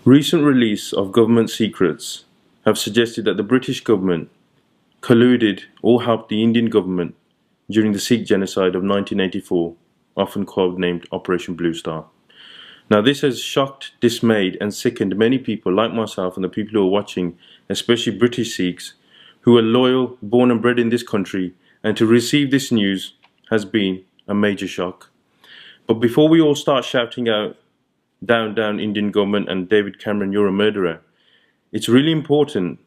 Recent release of government secrets have suggested that the British government colluded or helped the Indian government during the Sikh genocide of 1984, often codenamed Operation Blue Star. Now this has shocked, dismayed and sickened many people like myself and the people who are watching, especially British Sikhs, who are loyal, born and bred in this country, and to receive this news has been a major shock. But before we all start shouting out, down, down Indian government and David Cameron, you're a murderer, it's really important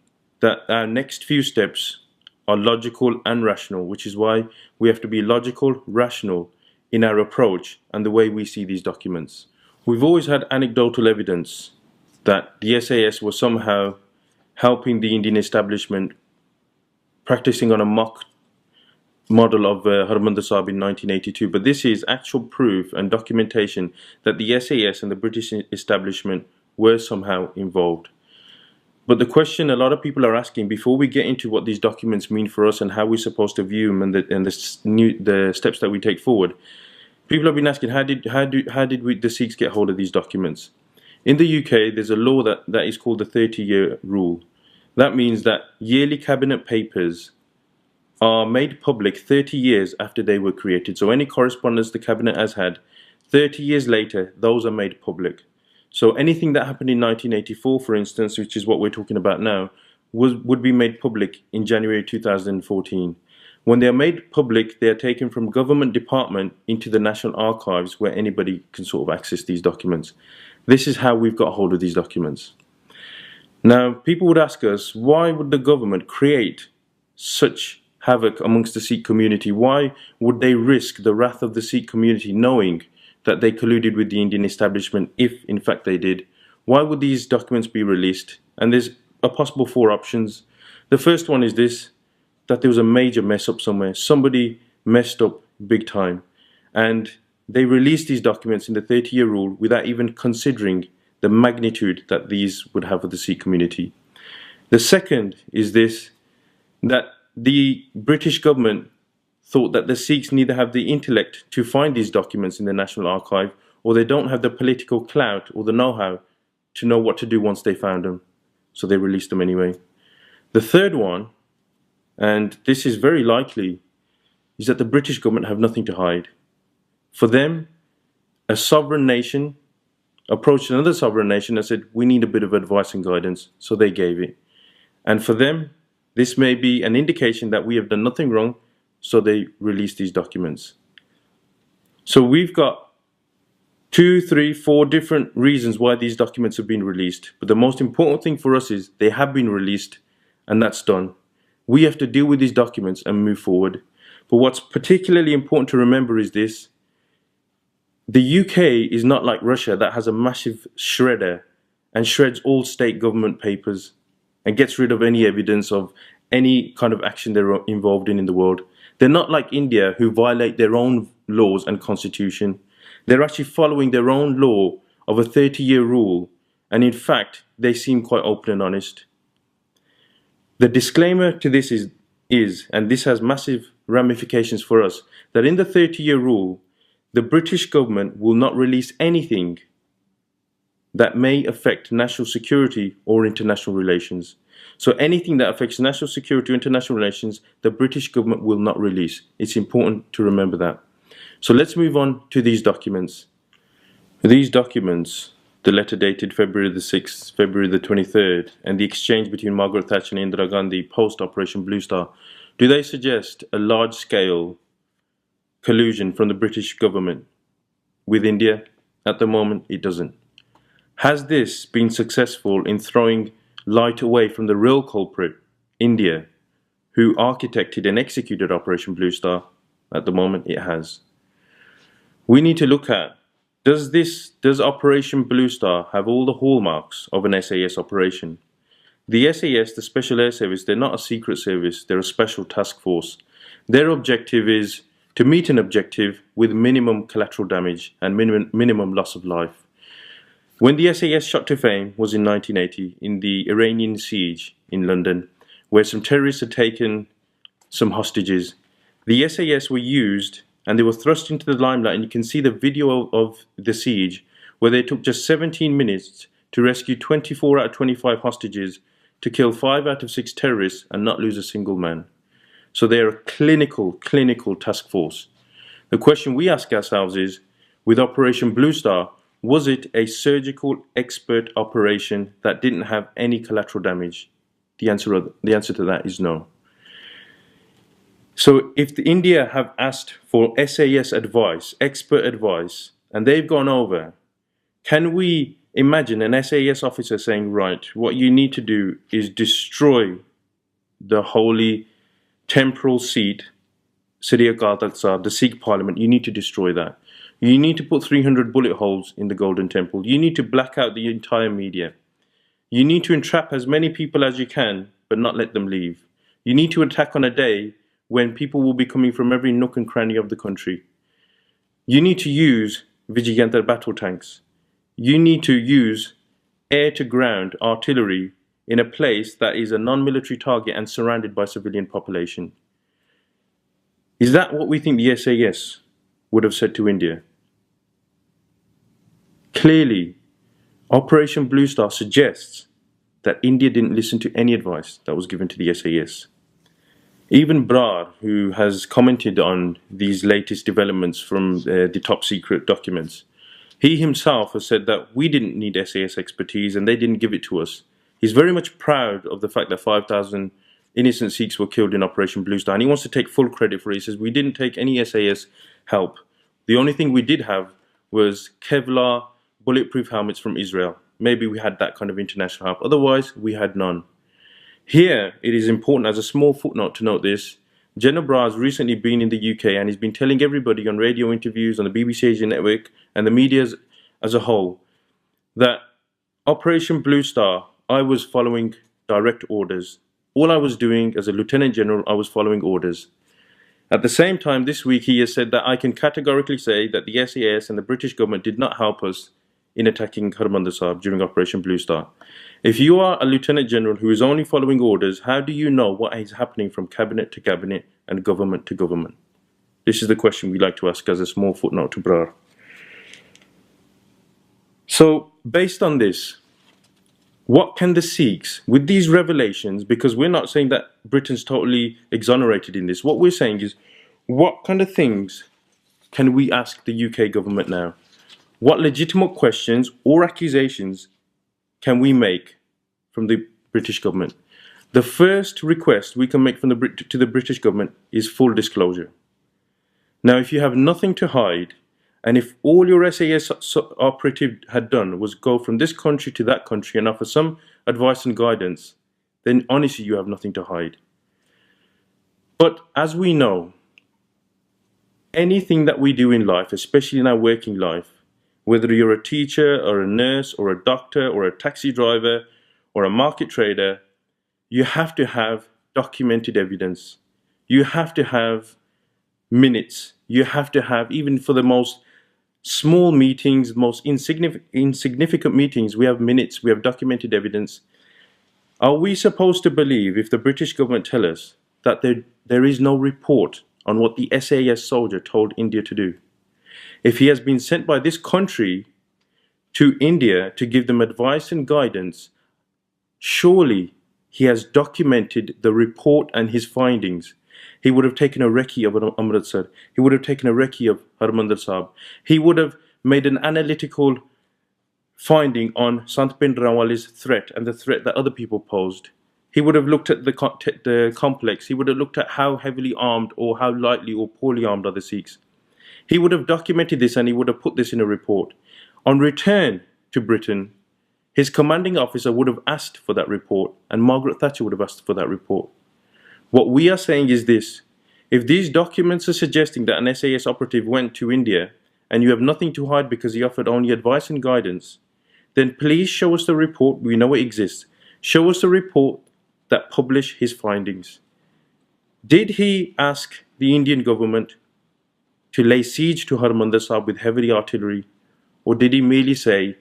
that our next few steps are logical and rational, which is why we have to be logical, rational in our approach and the way we see these documents. We've always had anecdotal evidence that the SAS was somehow helping the Indian establishment, practicing on a mock model of Harmandir Sahib in 1982, but this is actual proof and documentation that the SAS and the British establishment were somehow involved. But the question a lot of people are asking, before we get into what these documents mean for us and how we're supposed to view them and the steps that we take forward, people have been asking, how did the Sikhs get hold of these documents? In the UK, there's a law that is called the 30-year rule. That means that yearly cabinet papers are made public 30 years after they were created. So any correspondence the cabinet has had, 30 years later, those are made public. So anything that happened in 1984, for instance, which is what we're talking about now, would be made public in January 2014. When they are made public, they are taken from government department into the National Archives, where anybody can sort of access these documents. This is how we've got hold of these documents. Now, people would ask us, why would the government create such havoc amongst the Sikh community? Why would they risk the wrath of the Sikh community knowing that they colluded with the Indian establishment, if in fact they did? Why would these documents be released? And there's a possible 4 options. The first one is this, that there was a major mess up somewhere. Somebody messed up big time. And they released these documents in the 30-year rule without even considering the magnitude that these would have for the Sikh community. The second is this, that the British government thought that the Sikhs neither have the intellect to find these documents in the National Archive, or they don't have the political clout or the know-how to know what to do once they found them. So they released them anyway. The third one, and this is very likely, is that the British government have nothing to hide. For them, a sovereign nation approached another sovereign nation and said, we need a bit of advice and guidance, so they gave it. And for them, this may be an indication that we have done nothing wrong, so they released these documents. So we've got 2, 3, 4 different reasons why these documents have been released. But the most important thing for us is they have been released, and that's done. We have to deal with these documents and move forward. But what's particularly important to remember is this. The UK is not like Russia that has a massive shredder and shreds all state government papers and gets rid of any evidence of any kind of action they're involved in the world. They're not like India, who violate their own laws and constitution. They're actually following their own law of a 30-year rule, and in fact, they seem quite open and honest. The disclaimer to this is, and this has massive ramifications for us, that in the 30-year rule, the British government will not release anything that may affect national security or international relations. So anything that affects national security or international relations, the British government will not release. It's important to remember that. So let's move on to these documents. These documents, the letter dated February the 6th, February the 23rd, and the exchange between Margaret Thatcher and Indira Gandhi post-Operation Blue Star, do they suggest a large-scale collusion from the British government with India? At the moment, it doesn't. Has this been successful in throwing light away from the real culprit, India, who architected and executed Operation Blue Star? At the moment, it has. We need to look at, does Operation Blue Star have all the hallmarks of an SAS operation? The SAS, the Special Air Service, they're not a secret service, they're a special task force. Their objective is to meet an objective with minimum collateral damage and minimum loss of life. When the SAS shot to fame was in 1980 in the Iranian siege in London, where some terrorists had taken some hostages. The SAS were used and they were thrust into the limelight, and you can see the video of the siege where they took just 17 minutes to rescue 24 out of 25 hostages, to kill 5 out of 6 terrorists and not lose a single man. So they're a clinical task force. The question we ask ourselves is, with Operation Blue Star, was it a surgical expert operation that didn't have any collateral damage? The answer to that is no. So if India have asked for SAS advice, expert advice, and they've gone over, can we imagine an SAS officer saying, right, what you need to do is destroy the holy temporal seat, Sri Akal Takht Sahib, the Sikh parliament? You need to destroy that. You need to put 300 bullet holes in the Golden Temple. You need to black out the entire media. You need to entrap as many people as you can, but not let them leave. You need to attack on a day when people will be coming from every nook and cranny of the country. You need to use Vijayantara battle tanks. You need to use air-to-ground artillery in a place that is a non-military target and surrounded by civilian population. Is that what we think the SAS would have said to India? Clearly, Operation Blue Star suggests that India didn't listen to any advice that was given to the SAS. Even Brar, who has commented on these latest developments from the top secret documents, he himself has said that we didn't need SAS expertise and they didn't give it to us. He's very much proud of the fact that 5,000 innocent Sikhs were killed in Operation Blue Star, and he wants to take full credit for it. He says, we didn't take any SAS help. The only thing we did have was Kevlar bulletproof helmets from Israel. Maybe we had that kind of international help. Otherwise, we had none. Here, it is important as a small footnote to note this. General Brar has recently been in the UK and he's been telling everybody on radio interviews, on the BBC Asia network and the media as a whole, that Operation Blue Star, I was following direct orders. All I was doing as a Lieutenant General, I was following orders. At the same time, this week he has said that I can categorically say that the SAS and the British government did not help us in attacking Harmandir Sahib during Operation Blue Star. If you are a Lieutenant General who is only following orders, how do you know what is happening from cabinet to cabinet and government to government? This is the question we like to ask as a small footnote to Brar. So, based on this, what can the Sikhs, with these revelations, because we're not saying that Britain's totally exonerated in this, what we're saying is, what kind of things can we ask the UK government now? What legitimate questions or accusations can we make from the British government? The first request we can make from to the British government is full disclosure. Now, if you have nothing to hide, and if all your SAS operative had done was go from this country to that country and offer some advice and guidance, then honestly you have nothing to hide. But as we know, anything that we do in life, especially in our working life, whether you're a teacher or a nurse or a doctor or a taxi driver or a market trader, you have to have documented evidence. You have to have minutes. You have to have, even for the most small meetings, most insignificant meetings, we have minutes, we have documented evidence. Are we supposed to believe, if the British government tell us, that there is no report on what the SAS soldier told India to do? If he has been sent by this country to India to give them advice and guidance, surely he has documented the report and his findings. He would have taken a recce of Amritsar. He would have taken a recce of Harmandir Sahib. He would have made an analytical finding on Sant Bhindranwale's threat and the threat that other people posed. He would have looked at the complex. He would have looked at how heavily armed or how lightly or poorly armed are the Sikhs. He would have documented this and he would have put this in a report. On return to Britain, his commanding officer would have asked for that report and Margaret Thatcher would have asked for that report. What we are saying is this: if these documents are suggesting that an SAS operative went to India and you have nothing to hide because he offered only advice and guidance, then please show us the report. We know it exists. Show us the report that published his findings. Did he ask the Indian government to lay siege to Harmandir Sahib with heavy artillery, or did he merely say,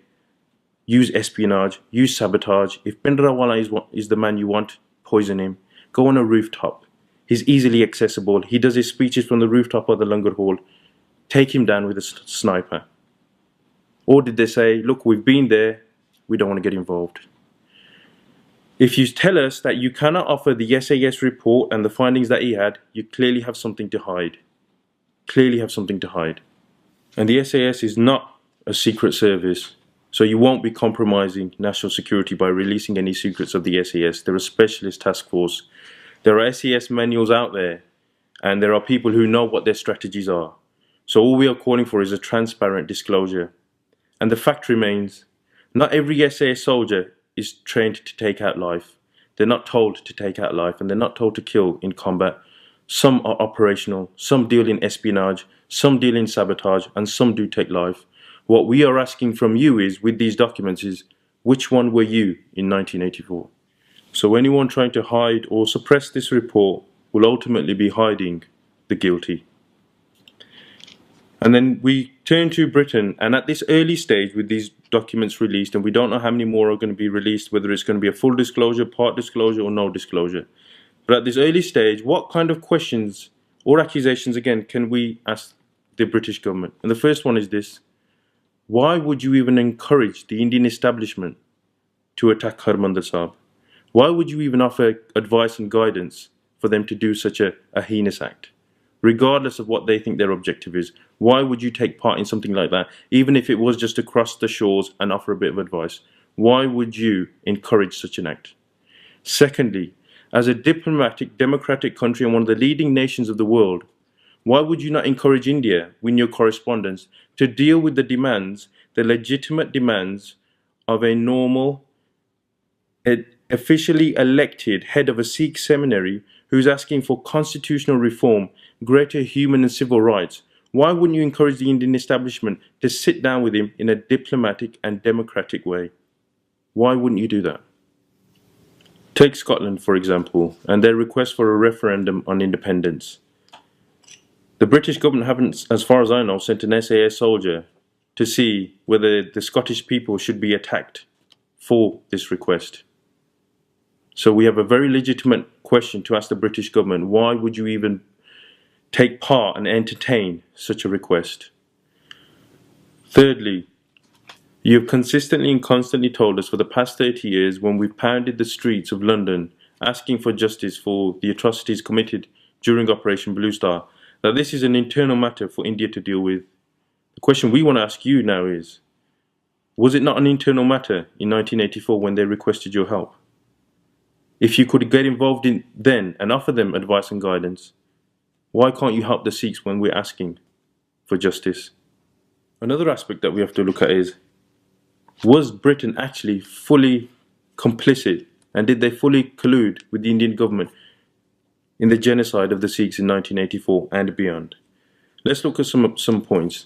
use espionage, use sabotage? If Bhindranwale is the man you want, poison him. Go on a rooftop. He's easily accessible. He does his speeches from the rooftop of the Langar Hall. Take him down with a sniper. Or did they say, look, we've been there, we don't want to get involved. If you tell us that you cannot offer the SAS report and the findings that he had, you clearly have something to hide. Clearly have something to hide. And the SAS is not a secret service, so you won't be compromising national security by releasing any secrets of the SAS. They're a specialist task force. There are SAS manuals out there, and there are people who know what their strategies are. So all we are calling for is a transparent disclosure. And the fact remains, not every SAS soldier is trained to take out life. They're not told to take out life, and they're not told to kill in combat. Some are operational, some deal in espionage, some deal in sabotage, and some do take life. What we are asking from you is, with these documents, is which one were you in 1984? So anyone trying to hide or suppress this report will ultimately be hiding the guilty. And then we turn to Britain, and at this early stage with these documents released, and we don't know how many more are going to be released, whether it's going to be a full disclosure, part disclosure, or no disclosure. But at this early stage, what kind of questions or accusations, again, can we ask the British government? And the first one is this: why would you even encourage the Indian establishment to attack Harmandir Sahib? Why would you even offer advice and guidance for them to do such a heinous act? Regardless of what they think their objective is, why would you take part in something like that, even if it was just to cross the shores and offer a bit of advice? Why would you encourage such an act? Secondly, as a diplomatic, democratic country and one of the leading nations of the world, why would you not encourage India, in your correspondence, to deal with the demands, the legitimate demands of a normal, officially elected head of a Sikh seminary who's asking for constitutional reform, greater human and civil rights? Why wouldn't you encourage the Indian establishment to sit down with him in a diplomatic and democratic way? Why wouldn't you do that? Take Scotland, for example, and their request for a referendum on independence. The British government haven't, as far as I know, sent an SAS soldier to see whether the Scottish people should be attacked for this request. So we have a very legitimate question to ask the British government: why would you even take part and entertain such a request? Thirdly, you have consistently and constantly told us for the past 30 years, when we've pounded the streets of London asking for justice for the atrocities committed during Operation Blue Star, that this is an internal matter for India to deal with. The question we want to ask you now is, was it not an internal matter in 1984 when they requested your help? If you could get involved in then and offer them advice and guidance, why can't you help the Sikhs when we're asking for justice? Another aspect that we have to look at is, was Britain actually fully complicit, and did they fully collude with the Indian government in the genocide of the Sikhs in 1984 and beyond? Let's look at some points.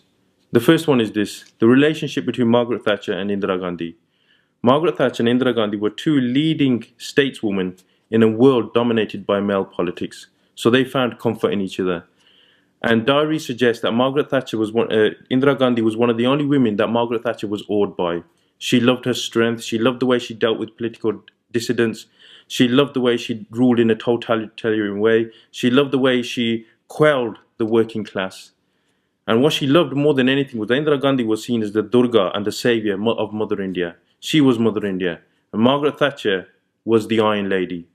The first one is this: the relationship between Margaret Thatcher and Indira Gandhi. Margaret Thatcher and Indira Gandhi were two leading stateswomen in a world dominated by male politics, so they found comfort in each other. And diaries suggest that Indira Gandhi was one of the only women that Margaret Thatcher was awed by. She loved her strength, she loved the way she dealt with political dissidents, she loved the way she ruled in a totalitarian way, she loved the way she quelled the working class. And what she loved more than anything was that Indira Gandhi was seen as the Durga and the saviour of Mother India. She was Mother India, and Margaret Thatcher was the Iron Lady.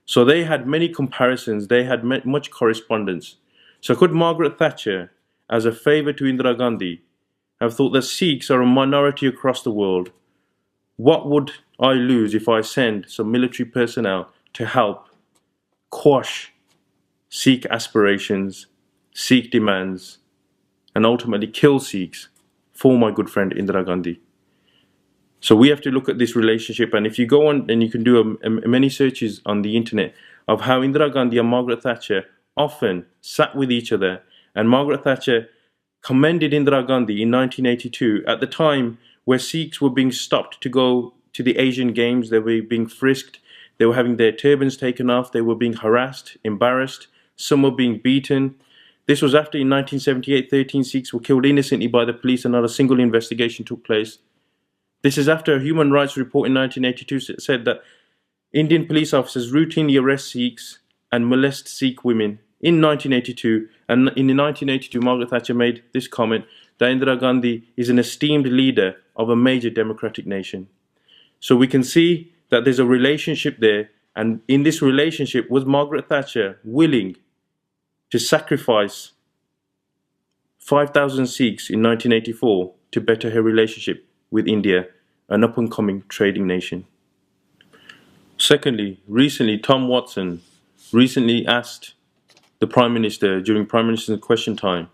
So they had many comparisons, they had much correspondence. So could Margaret Thatcher, as a favour to Indira Gandhi, have thought that Sikhs are a minority across the world? What would I lose if I send some military personnel to help quash Sikh aspirations, Sikh demands, and ultimately kill Sikhs for my good friend Indira Gandhi? So we have to look at this relationship, and if you go on and you can do many searches on the internet of how Indira Gandhi and Margaret Thatcher often sat with each other, and Margaret Thatcher commended Indira Gandhi in 1982 at the time where Sikhs were being stopped to go to the Asian Games. They were being frisked, they were having their turbans taken off, they were being harassed, embarrassed, some were being beaten. This was after in 1978 13 Sikhs were killed innocently by the police and not a single investigation took place. This is after a human rights report in 1982 said that Indian police officers routinely arrest Sikhs and molest Sikh women. In 1982, and in 1982, Margaret Thatcher made this comment that Indira Gandhi is an esteemed leader of a major democratic nation. So we can see that there's a relationship there, and in this relationship, was Margaret Thatcher willing to sacrifice 5,000 Sikhs in 1984 to better her relationship with India, an up-and-coming trading nation? Secondly, recently Tom Watson recently asked the Prime Minister during Prime Minister's question time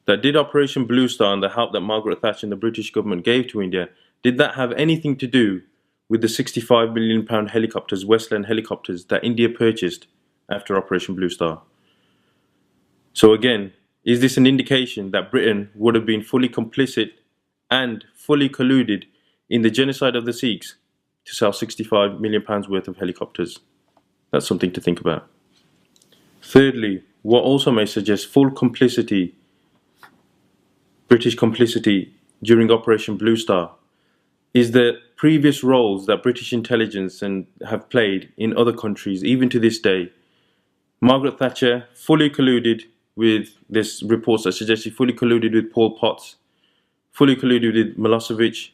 that did Operation Blue Star and the help that Margaret Thatcher and the British government gave to India, did that have anything to do with the £65 million helicopters, Westland helicopters, that India purchased after Operation Blue Star? So again, is this an indication that Britain would have been fully complicit and fully colluded in the genocide of the Sikhs to sell £65 million worth of helicopters? That's something to think about. Thirdly, what also may suggest full complicity, British complicity during Operation Blue Star, is the previous roles that British intelligence have played in other countries, even to this day. Margaret Thatcher fully colluded with this reports that suggest she fully colluded with Pol Pot, fully colluded with Milosevic.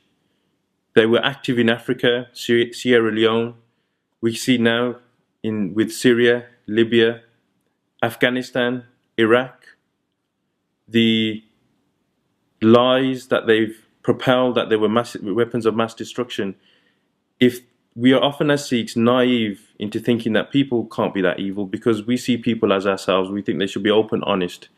They were active in Africa, Sierra Leone. We see now with Syria, Libya, Afghanistan, Iraq, the lies that they've propelled, that they were weapons of mass destruction. If we are often as Sikhs naive into thinking that people can't be that evil, because we see people as ourselves, we think they should be open, honest.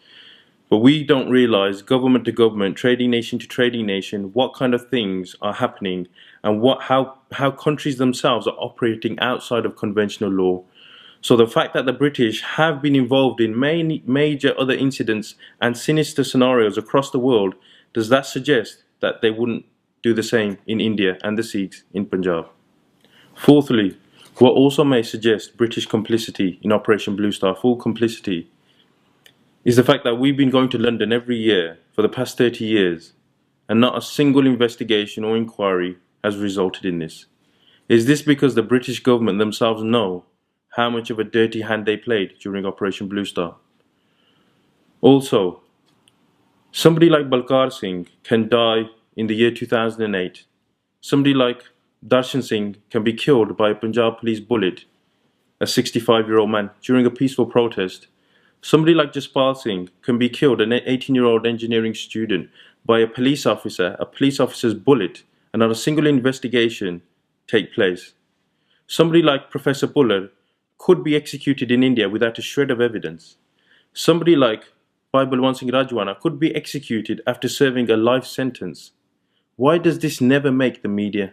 But we don't realize, government to government, trading nation to trading nation, what kind of things are happening and how countries themselves are operating outside of conventional law. So the fact that the British have been involved in many major other incidents and sinister scenarios across the world, does that suggest that they wouldn't do the same in India and the Sikhs in Punjab? Fourthly, what also may suggest British complicity in Operation Blue Star, full complicity, is the fact that we've been going to London every year for the past 30 years and not a single investigation or inquiry has resulted in this. Is this because the British government themselves know how much of a dirty hand they played during Operation Blue Star? Also, somebody like Balkar Singh can die in the year 2008. Somebody like Darshan Singh can be killed by a Punjab police bullet, a 65-year-old man, during a peaceful protest. Somebody like Jaspal Singh can be killed, an 18-year-old engineering student, by a police officer's bullet, and not a single investigation take place. Somebody like Professor Buller could be executed in India without a shred of evidence. Somebody like Balwant Singh Rajwana could be executed after serving a life sentence. Why does this never make the media?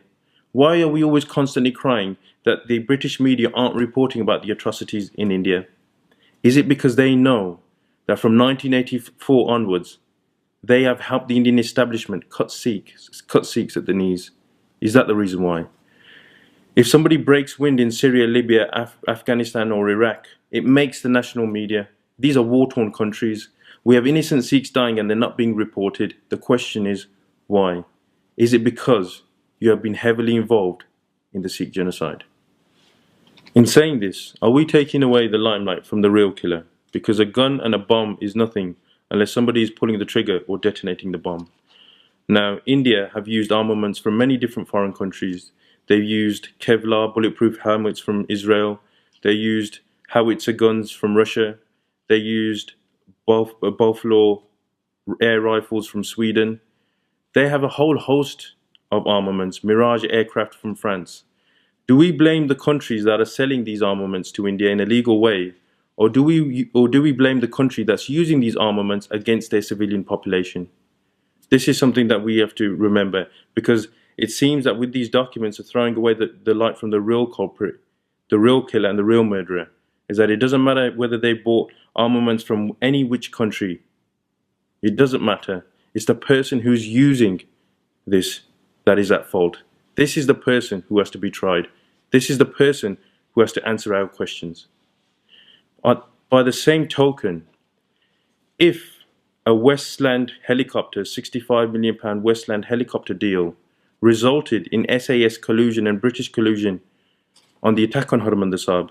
Why are we always constantly crying that the British media aren't reporting about the atrocities in India? Is it because they know that from 1984 onwards, they have helped the Indian establishment cut Sikhs at the knees? Is that the reason why? If somebody breaks wind in Syria, Libya, Afghanistan or Iraq, it makes the national media. These are war-torn countries. We have innocent Sikhs dying and they're not being reported. The question is, why? Is it because you have been heavily involved in the Sikh genocide? In saying this, are we taking away the limelight from the real killer? Because a gun and a bomb is nothing unless somebody is pulling the trigger or detonating the bomb. Now, India have used armaments from many different foreign countries. They've used Kevlar bulletproof helmets from Israel. They used howitzer guns from Russia. They used Boflor air rifles from Sweden. They have a whole host of armaments, Mirage aircraft from France. Do we blame the countries that are selling these armaments to India in a legal way, or do we blame the country that's using these armaments against their civilian population? This is something that we have to remember, because it seems that with these documents are throwing away the light from the real culprit, the real killer and the real murderer, is that it doesn't matter whether they bought armaments from any which country. It doesn't matter. It's the person who's using this that is at fault. This is the person who has to be tried. This is the person who has to answer our questions. By the same token, if a Westland helicopter, £65 million Westland helicopter deal resulted in SAS collusion and British collusion on the attack on Harmandir Sahib,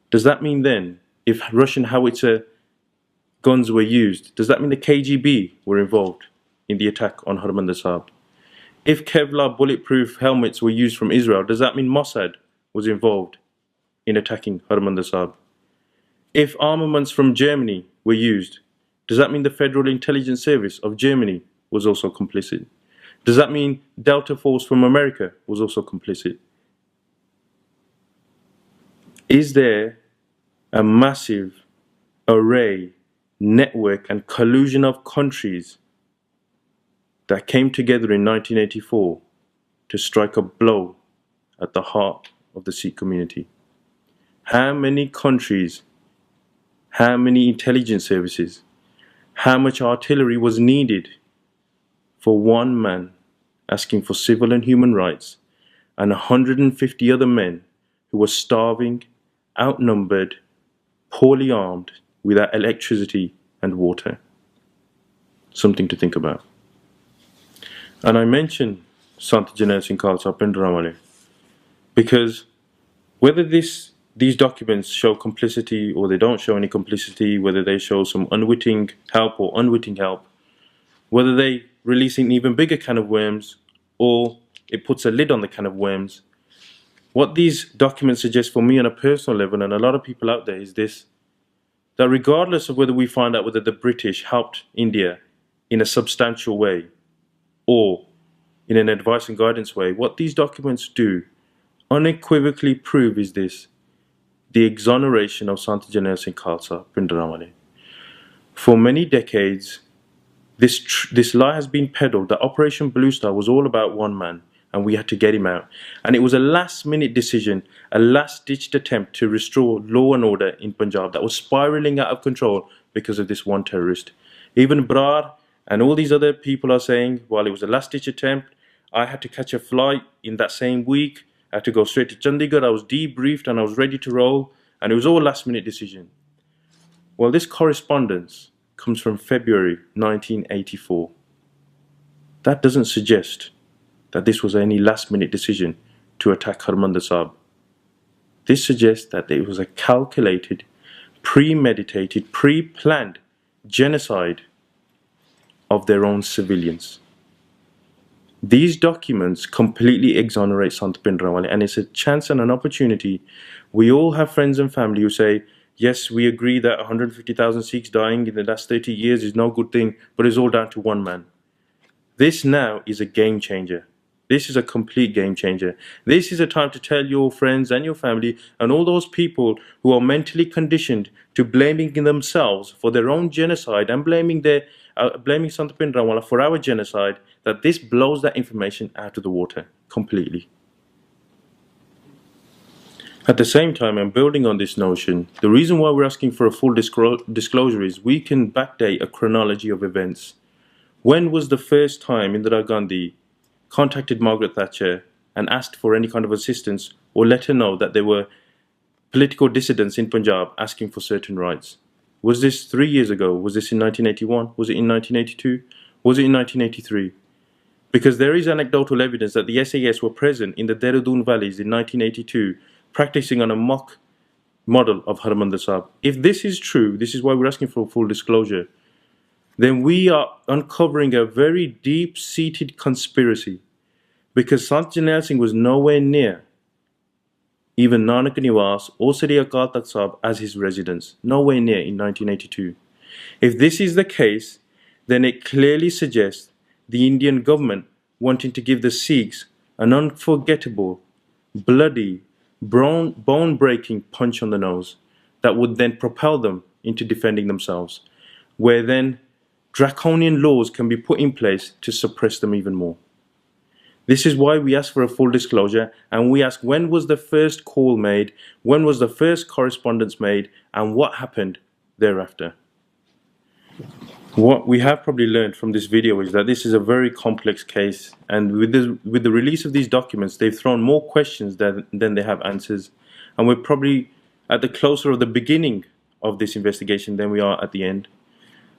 does that mean then, if Russian howitzer guns were used, does that mean the KGB were involved in the attack on Harmandir Sahib? If Kevlar bulletproof helmets were used from Israel, does that mean Mossad was involved in attacking Harmandir Sahib? If armaments from Germany were used, does that mean the Federal Intelligence Service of Germany was also complicit? Does that mean Delta Force from America was also complicit? Is there a massive array, network and collusion of countries that came together in 1984 to strike a blow at the heart of the Sikh community? How many countries, how many intelligence services, how much artillery was needed for one man asking for civil and human rights and 150 other men who were starving, outnumbered, poorly armed, without electricity and water? Something to think about. And I mention Sant Janel Singh Khalsa Pindramale because whether these documents show complicity or they don't show any complicity, whether they show some unwitting help or unwitting help, whether they release an even bigger can of worms or it puts a lid on the can of worms, what these documents suggest for me on a personal level and a lot of people out there is this: that regardless of whether we find out whether the British helped India in a substantial way or in an advice and guidance way, what these documents do unequivocally prove is this: the exoneration of Sant Janel Singh Khalsa Pindramale. For many decades, this lie has been peddled that Operation Blue Star was all about one man and we had to get him out. And it was a last-minute decision, a last-ditched attempt to restore law and order in Punjab that was spiraling out of control because of this one terrorist. Even Brar and all these other people are saying, while it was a last-ditch attempt, I had to catch a flight in that same week. I had to go straight to Chandigarh. I was debriefed and I was ready to roll. And it was all a last-minute decision. Well, this correspondence comes from February 1984. That doesn't suggest that this was any last-minute decision to attack Harmandir Sahib. This suggests that it was a calculated, premeditated, pre-planned genocide of their own civilians. These documents completely exonerate Sant Pindramale, and it's a chance and an opportunity. We all have friends and family who say, yes, we agree that 150,000 Sikhs dying in the last 30 years is no good thing, but it's all down to one man. This now is a game changer. This is a complete game changer. This is a time to tell your friends and your family and all those people who are mentally conditioned to blaming themselves for their own genocide and blaming Sant Pindramale for our genocide, that this blows that information out of the water completely. At the same time, and building on this notion, the reason why we're asking for a full disclosure is we can backdate a chronology of events. When was the first time Indira Gandhi contacted Margaret Thatcher and asked for any kind of assistance or let her know that there were political dissidents in Punjab asking for certain rights? Was this 3 years ago? Was this in 1981? Was it in 1982? Was it in 1983? Because there is anecdotal evidence that the SAS were present in the Dehradun valleys in 1982, practicing on a mock model of Harmandir Sahib. If this is true, this is why we're asking for full disclosure, then we are uncovering a very deep-seated conspiracy, because Sant Janel Singh was nowhere near even Nanak Niwas or Sri Akal Takht Sahib as his residence, nowhere near in 1982. If this is the case, then it clearly suggests the Indian government wanting to give the Sikhs an unforgettable, bloody, bone-breaking punch on the nose that would then propel them into defending themselves, where then draconian laws can be put in place to suppress them even more. This is why we ask for a full disclosure, and we ask, when was the first call made, when was the first correspondence made, and what happened thereafter? What we have probably learned from this video is that this is a very complex case, and with the release of these documents, they've thrown more questions than they have answers, and we're probably at the closer of the beginning of this investigation than we are at the end.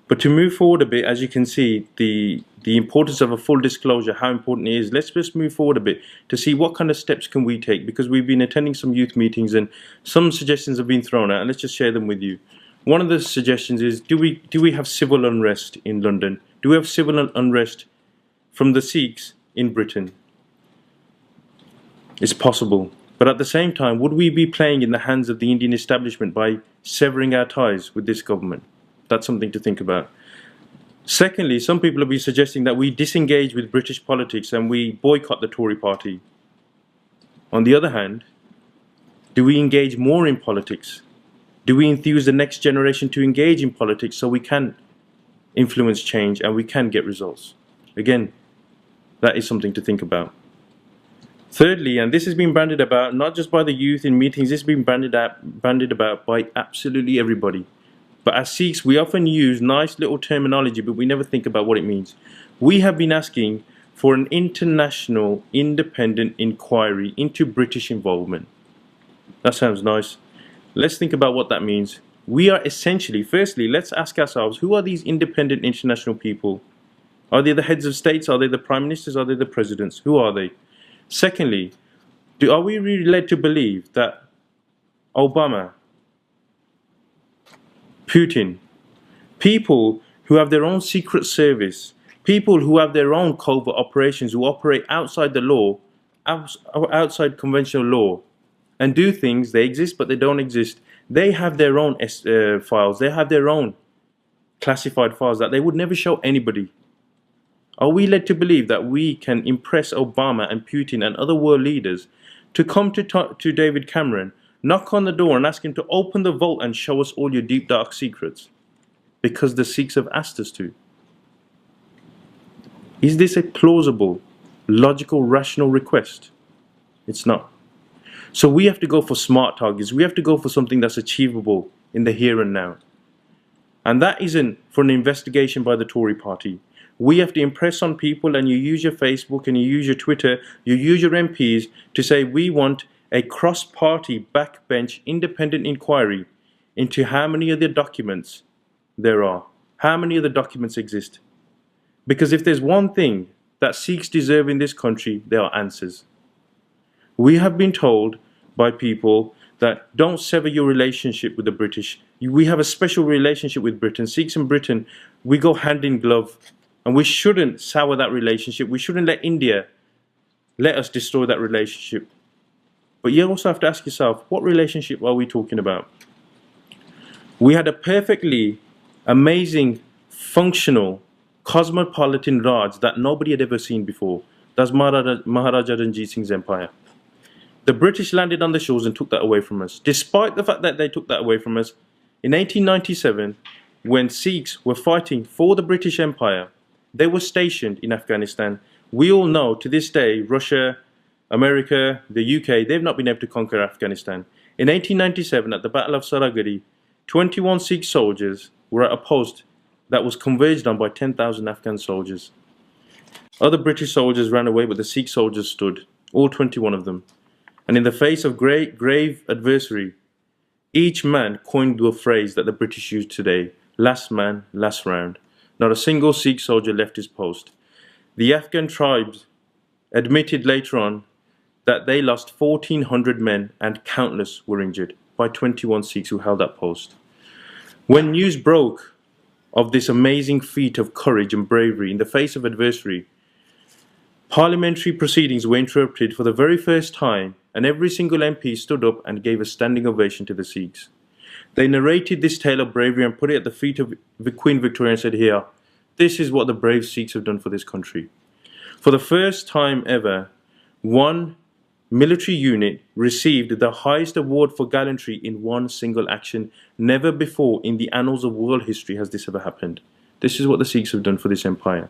But to move forward a bit, as you can see, the importance of a full disclosure, how important it is, let's just move forward a bit to see what kind of steps can we take, because we've been attending some youth meetings and some suggestions have been thrown out, and let's just share them with you. One of the suggestions is, do we have civil unrest in London? Do we have civil unrest from the Sikhs in Britain. It's possible. But at the same time, would we be playing in the hands of the Indian establishment by severing our ties with this government? That's something to think about. Secondly, some people have been suggesting that we disengage with British politics and we boycott the Tory party. On the other hand, do we engage more in politics? Do we enthuse the next generation to engage in politics so we can influence change and we can get results? Again, that is something to think about. Thirdly, and this has been bandied about not just by the youth in meetings, this has been bandied about by absolutely everybody. But as Sikhs, we often use nice little terminology, but we never think about what it means. We have been asking for an international independent inquiry into British involvement. That sounds nice. Let's think about what that means. We are essentially, firstly, let's ask ourselves, who are these independent international people? Are they the heads of states? Are they the prime ministers? Are they the presidents? Who are they? Secondly, are we really led to believe that Obama, Putin, people who have their own secret service, people who have their own covert operations, who operate outside the law, outside conventional law, and do things, they exist but they don't exist, they have their own files, they have their own classified files that they would never show anybody. Are we led to believe that we can impress Obama and Putin and other world leaders to come to David Cameron, knock on the door and ask him to open the vault and show us all your deep dark secrets because the Sikhs have asked us to? Is this a plausible, logical, rational request? It's not. So we have to go for smart targets. We have to go for something that's achievable in the here and now. And that isn't for an investigation by the Tory party. We have to impress on people, and you use your Facebook and you use your Twitter, you use your MPs to say we want a cross-party backbench independent inquiry into how many of the documents there are, how many of the documents exist. Because if there's one thing that Sikhs deserve in this country, there are answers. We have been told by people that don't sever your relationship with the British. We have a special relationship with Britain. Sikhs and Britain, we go hand in glove. And we shouldn't sour that relationship. We shouldn't let India let us destroy that relationship. But you also have to ask yourself, what relationship are we talking about? We had a perfectly amazing, functional, cosmopolitan Raj that nobody had ever seen before. That's Maharaja Ranjit Singh's empire. The British landed on the shores and took that away from us. Despite the fact that they took that away from us, in 1897, when Sikhs were fighting for the British Empire, they were stationed in Afghanistan. We all know to this day, Russia, America, the UK, they've not been able to conquer Afghanistan. In 1897, at the Battle of Saragari, 21 Sikh soldiers were at a post that was converged on by 10,000 Afghan soldiers. Other British soldiers ran away, but the Sikh soldiers stood, all 21 of them. And in the face of grave adversary, each man coined the phrase that the British use today, last man, last round. Not a single Sikh soldier left his post. The Afghan tribes admitted later on that they lost 1,400 men and countless were injured by 21 Sikhs who held that post. When news broke of this amazing feat of courage and bravery in the face of adversary, parliamentary proceedings were interrupted for the very first time, and every single MP stood up and gave a standing ovation to the Sikhs. They narrated this tale of bravery and put it at the feet of Queen Victoria and said, here, this is what the brave Sikhs have done for this country. For the first time ever, one military unit received the highest award for gallantry in one single action. Never before in the annals of world history has this ever happened. This is what the Sikhs have done for this empire.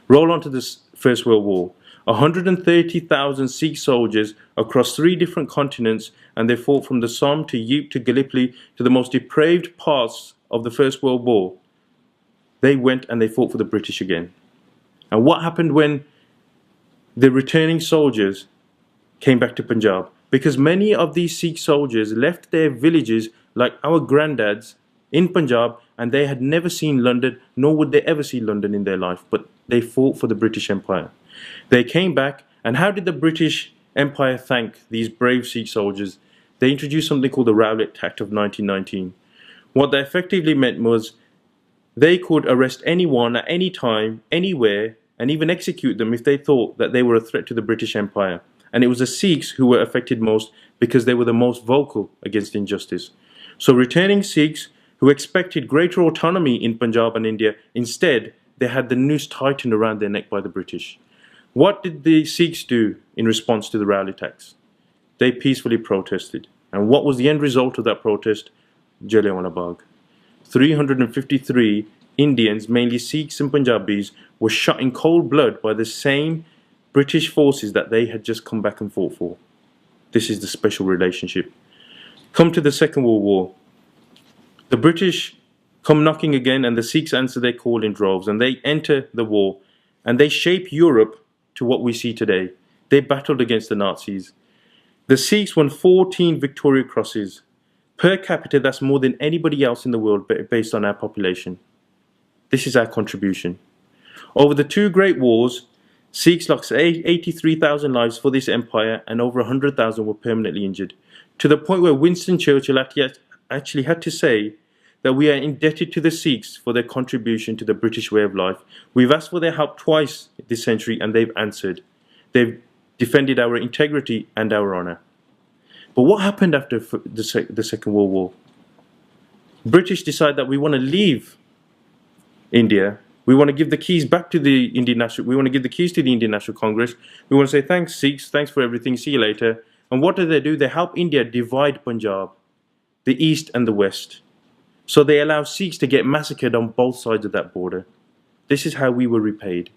Roll on to this First World War. 130,000 Sikh soldiers across 3 different continents, and they fought from the Somme to Ypres to Gallipoli to the most depraved parts of the First World War. They went and they fought for the British again. And what happened when the returning soldiers came back to Punjab? Because many of these Sikh soldiers left their villages like our granddads in Punjab, and they had never seen London, nor would they ever see London in their life, but they fought for the British Empire. They came back, and how did the British Empire thank these brave Sikh soldiers? They introduced something called the Rowlatt Act of 1919. What that effectively meant was they could arrest anyone at any time, anywhere, and even execute them if they thought that they were a threat to the British Empire. And it was the Sikhs who were affected most because they were the most vocal against injustice. So returning Sikhs who expected greater autonomy in Punjab and India, instead they had the noose tightened around their neck by the British. What did the Sikhs do in response to the Rowley tax? They peacefully protested. And what was the end result of that protest? Jallianwala Bagh. 353 Indians, mainly Sikhs and Punjabis, were shot in cold blood by the same British forces that they had just come back and fought for. This is the special relationship. Come to the Second World War. The British come knocking again, and the Sikhs answer their call in droves, and they enter the war, and they shape Europe to what we see today. They battled against the Nazis. The Sikhs won 14 Victoria Crosses. Per capita, that's more than anybody else in the world based on our population. This is our contribution. Over the two great wars, Sikhs lost 83,000 lives for this empire, and over 100,000 were permanently injured, to the point where Winston Churchill actually had to say that we are indebted to the Sikhs for their contribution to the British way of life. We've asked for their help twice this century, and they've answered. They've defended our integrity and our honour. But what happened after the Second World War? British decide that we want to leave India. We want to give the keys back to the Indian National. We want to give the keys to the Indian National Congress. We want to say thanks, Sikhs. Thanks for everything. See you later. And what do? They help India divide Punjab, the east and the west. So they allow Sikhs to get massacred on both sides of that border. This is how we were repaid.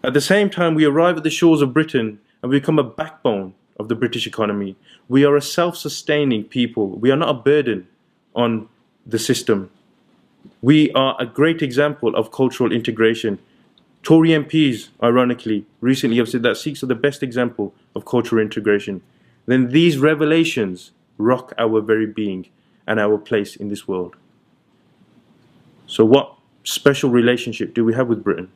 At the same time, we arrive at the shores of Britain and we become a backbone of the British economy. We are a self-sustaining people. We are not a burden on the system. We are a great example of cultural integration. Tory MPs, ironically, recently have said that Sikhs are the best example of cultural integration. Then these revelations rock our very being and our place in this world. So what special relationship do we have with Britain?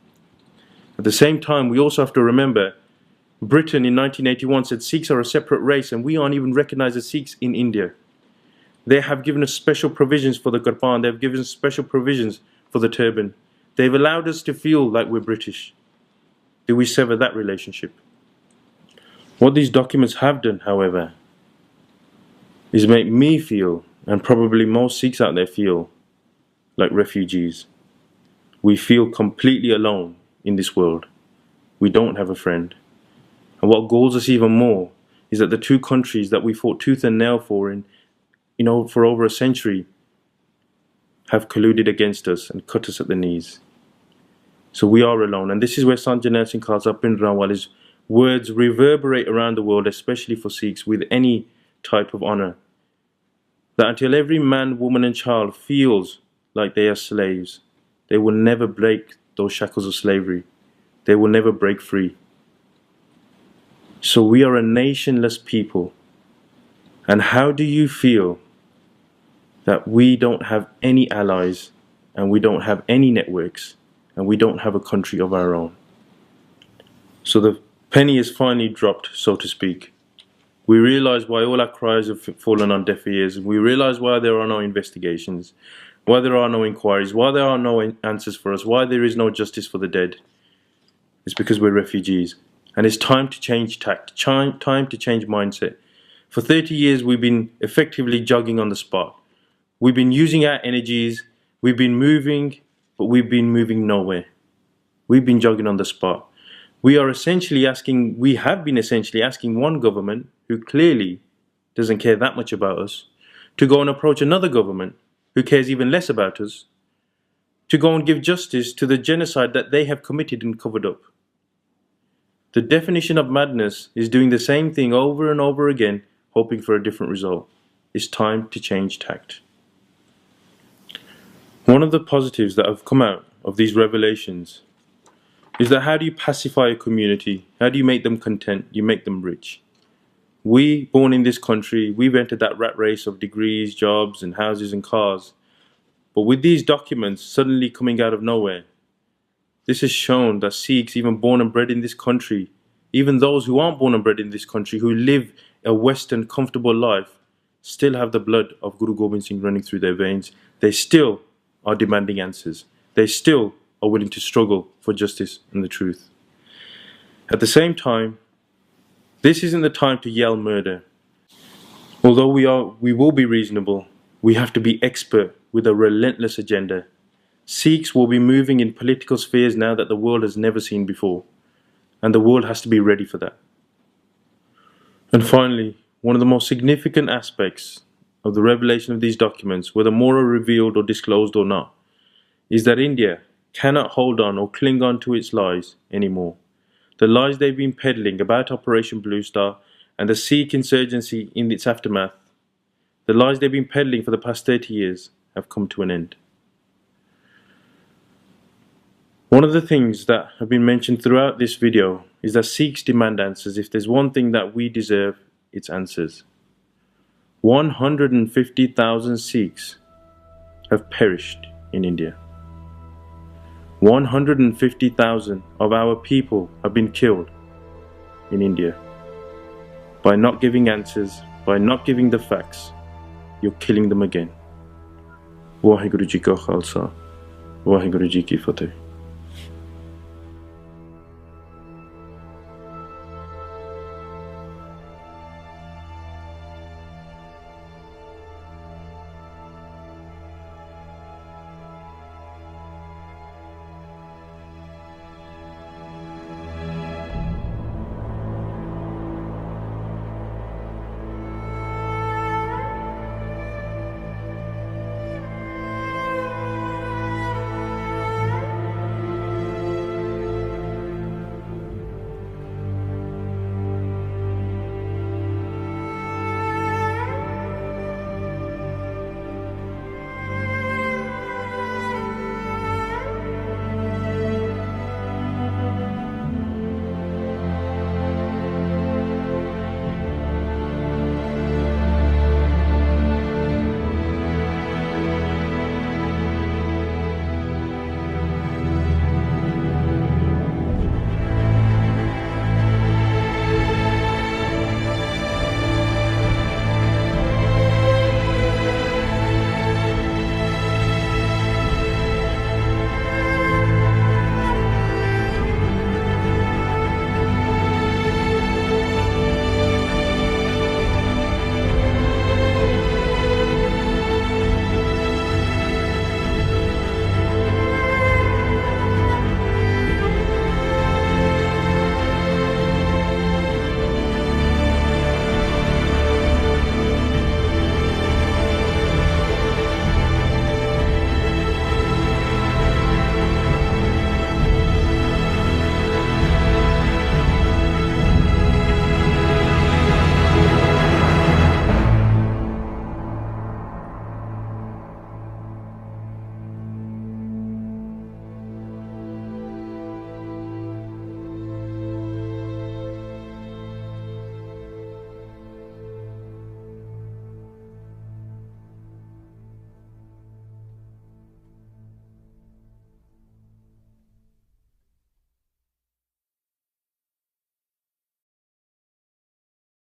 At the same time, we also have to remember Britain in 1981 said Sikhs are a separate race, and we aren't even recognized as Sikhs in India. They have given us special provisions for the Gurban. They've given us special provisions for the turban. They've allowed us to feel like we're British. Do we sever that relationship? What these documents have done, however, is make me feel, and probably most Sikhs out there feel, like refugees. We feel completely alone in this world. We don't have a friend. And what galls us even more is that the two countries that we fought tooth and nail for for over a century have colluded against us and cut us at the knees. So we are alone. And this is where Sant Jarnail Singh Khalsa Bhindranwale's words reverberate around the world, especially for Sikhs, with any type of honour. That until every man, woman and child feels like they are slaves, they will never break those shackles of slavery. They will never break free. So we are a nationless people. And how do you feel that we don't have any allies, and we don't have any networks, and we don't have a country of our own? So the penny has finally dropped, so to speak. We realize why all our cries have fallen on deaf ears. We realize why there are no investigations, why there are no inquiries, why there are no answers for us, why there is no justice for the dead. It's because we're refugees. And it's time to change tact, time to change mindset. For 30 years, we've been effectively jogging on the spot. We've been using our energies, we've been moving, but we've been moving nowhere. We've been jogging on the spot. We have been essentially asking one government, who clearly doesn't care that much about us, to go and approach another government, who cares even less about us, to go and give justice to the genocide that they have committed and covered up. The definition of madness is doing the same thing over and over again, hoping for a different result. It's time to change tact. One of the positives that have come out of these revelations is that how do you pacify a community? How do you make them content? You make them rich. We, born in this country, we've entered that rat race of degrees, jobs and houses and cars. But with these documents suddenly coming out of nowhere, this has shown that Sikhs, even born and bred in this country, even those who aren't born and bred in this country, who live a Western comfortable life, still have the blood of Guru Gobind Singh running through their veins. They still are demanding answers. They still are willing to struggle for justice and the truth. At the same time, this isn't the time to yell murder. Although we will be reasonable, we have to be expert with a relentless agenda. Sikhs will be moving in political spheres now that the world has never seen before, and the world has to be ready for that. And finally, one of the most significant aspects of the revelation of these documents, whether more are revealed or disclosed or not, is that India cannot hold on or cling on to its lies anymore. The lies they've been peddling about Operation Blue Star and the Sikh insurgency in its aftermath, the lies they've been peddling for the past 30 years have come to an end. One of the things that have been mentioned throughout this video is that Sikhs demand answers. If there's one thing that we deserve, it's answers. 150,000 Sikhs have perished in India. 150,000 of our people have been killed in India. By not giving answers, by not giving the facts, you're killing them again. Waheguru Ji Ka Khalsa, Waheguru Ji Ki Fateh.